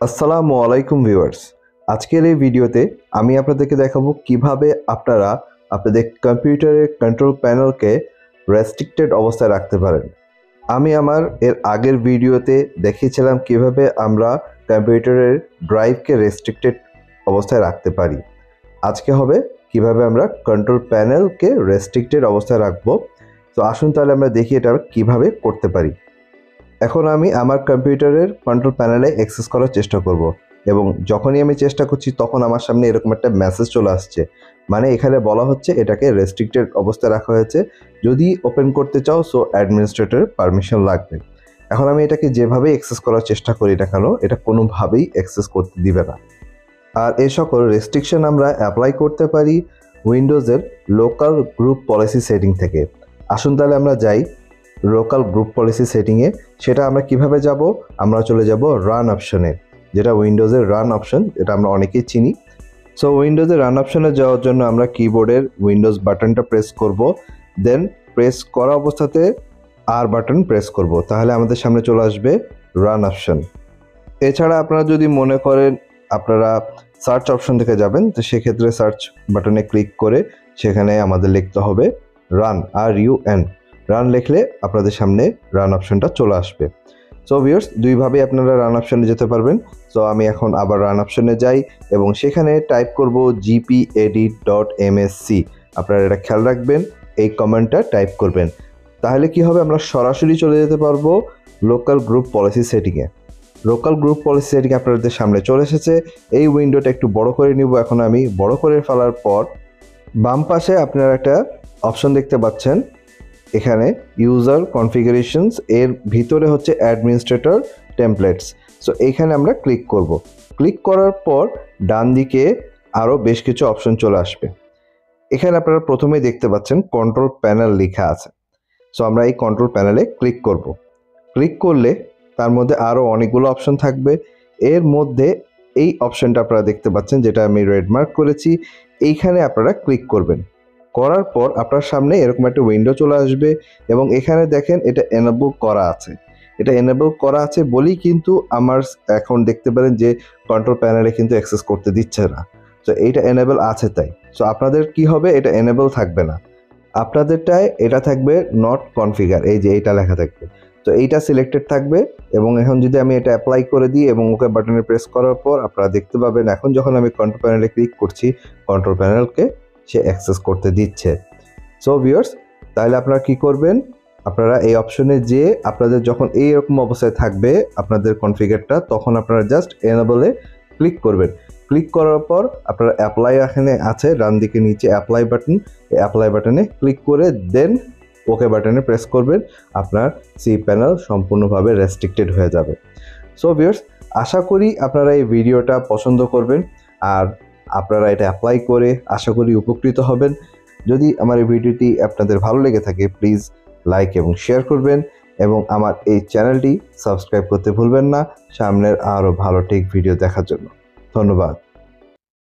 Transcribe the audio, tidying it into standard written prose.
আসসালামু আলাইকুম ভিউয়ার্স। আজকের এই ভিডিওতে আমি আপনাদেরকে দেখাবো কিভাবে আপনারা আপনাদের কম্পিউটারের কন্ট্রোল প্যানেলকে রেস্ট্রিক্টেড অবস্থায় রাখতে পারেন। আমি আমার এর আগের ভিডিওতে দেখিয়েছিলাম কিভাবে আমরা কম্পিউটারের ড্রাইভকে রেস্ট্রিক্টেড অবস্থায় রাখতে পারি। আজকে হবে কিভাবে আমরা কন্ট্রোল প্যানেলকে রেস্ট্রিক্টেড অবস্থায় রাখবো। তো আসুন তাহলে আমরা দেখি এটা কিভাবে করতে পারি। এখন আমি আমার কম্পিউটারের কন্ট্রোল প্যানেলে অ্যাক্সেস করার চেষ্টা করব এবং যখনই আমি চেষ্টা করছি তখন আমার সামনে এরকম একটা মেসেজ চলে আসছে, মানে এখানে বলা হচ্ছে এটাকে রেস্ট্রিক্টেড অবস্থায় রাখা হয়েছে, যদি ওপেন করতে চাও সো অ্যাডমিনিস্ট্রেটরের পারমিশন লাগবে। এখন আমি এটাকে যেভাবেই অ্যাক্সেস করার চেষ্টা করি না কেন এটা কোনোভাবেই অ্যাক্সেস করতে দিবে না। আর এই সকল রেস্ট্রিকশন আমরা অ্যাপ্লাই করতে পারি উইন্ডোজের লোকাল গ্রুপ পলিসি সেটিং থেকে। আসুন তাহলে আমরা যাই লোকাল গ্রুপ পলিসি সেটিংয়ে। সেটা আমরা কিভাবে যাব, আমরা চলে যাব রান অপশনে, যেটা উইন্ডোজের রান অপশন, এটা আমরা অনেকেই চিনি। সো উইন্ডোজের রান অপশনে যাওয়ার জন্য আমরা কিবোর্ডের উইন্ডোজ বাটনটা প্রেস করব, দেন প্রেস করা অবস্থাতে আর বাটন প্রেস করব, তাহলে আমাদের সামনে চলে আসবে রান অপশন। এছাড়া আপনারা যদি মনে করেন আপনারা সার্চ অপশন থেকে যাবেন, তো সেক্ষেত্রে সার্চ বাটনে ক্লিক করে সেখানে আমাদের লিখতে হবে রান, RUN। রান লিখলে আপনাদের সামনে রান অপশনটা চলে আসবে। সো ভিউয়ার্স, দুইভাবেই আপনারা রান অপশনে যেতে পারবেন। সো আমি এখন আবার রান অপশনে যাই এবং সেখানে টাইপ করব gpedit.msc। আপনারা এটা খেয়াল রাখবেন, এই কমান্ডটা টাইপ করবেন, তাহলে কি হবে, আমরা সরাসরি চলে যেতে পারবো লোকাল গ্রুপ পলিসি সেটিংয়ে। লোকাল গ্রুপ পলিসি সেটিং আপনাদের সামনে চলে এসেছে। এই উইন্ডোটা একটু বড় করে নিব। এখন আমি বড় করে ফেলার পর বাম পাশে আপনারা একটা অপশন দেখতে পাচ্ছেন, এখানে ইউজার কনফিগারেশনস, এর ভিতরে হচ্ছে অ্যাডমিনিস্ট্রেটর টেমপ্লেটস। সো এইখানে আমরা ক্লিক করব। ক্লিক করার পর ডান দিকে আরও বেশ কিছু অপশন চলে আসবে। এখানে আপনারা প্রথমেই দেখতে পাচ্ছেন কন্ট্রোল প্যানেল লেখা আছে। সো আমরা এই কন্ট্রোল প্যানেলে ক্লিক করব। ক্লিক করলে তার মধ্যে আরও অনেকগুলো অপশন থাকবে। এর মধ্যে এই অপশনটা আপনারা দেখতে পাচ্ছেন, যেটা আমি রেড মার্ক করেছি, এইখানে আপনারা ক্লিক করবেন। করার পর আপনার সামনে এরকম একটা উইন্ডো চলে আসবে এবং এখানে দেখেন এটা এনেবল করা আছে। এটা এনেবল করা আছে বলেই কিন্তু আমার এখন দেখতে পারেন যে কন্ট্রোল প্যানেলে কিন্তু অ্যাক্সেস করতে দিচ্ছে না। তো এইটা এনেবল আছে তাই। সো আপনাদের কি হবে, এটা এনেবল থাকবে না, আপনাদেরটায় এটা থাকবে নট কনফিগার, এই যে এইটা লেখা থাকবে। তো এইটা সিলেক্টেড থাকবে এবং এখন যদি আমি এটা অ্যাপ্লাই করে দিই এবং ওকে বাটনে প্রেস করার পর আপনারা দেখতে পাবেন এখন যখন আমি কন্ট্রোল প্যানেলে ক্লিক করছি কন্ট্রোল প্যানেলকে সে অ্যাক্সেস করতে দিচ্ছে। সো ভিউয়ার্স, তাহলে আপনারা কি করবেন, আপনারা এই অপশনে যে আপনাদের যখন এইরকম অবস্থায় থাকবে আপনাদের কনফিগারটা, তখন আপনারা জাস্ট এনেবলে ক্লিক করবেন। ক্লিক করার পর আপনারা অ্যাপ্লাই এখানে আছে ডান দিকে নিচে অ্যাপ্লাই বাটন, এই অ্যাপ্লাই বাটনে ক্লিক করে দেন ওকে বাটনে প্রেস করবেন, আপনার সি প্যানেল সম্পূর্ণভাবে রেস্ট্রিক্টেড হয়ে যাবে। সো ভিউয়ার্স, আশা করি আপনারা এই ভিডিওটা পছন্দ করবেন আর আপনারা এটা অ্যাপ্লাই করে আশা করি উপকৃত হবেন। যদি আমার এই ভিডিওটি আপনাদের ভালো লেগে থাকে প্লিজ লাইক এবং শেয়ার করবেন এবং আমার এই চ্যানেলটি সাবস্ক্রাইব করতে ভুলবেন না সামনের আরও ভালো টেক ভিডিও দেখার জন্য। ধন্যবাদ।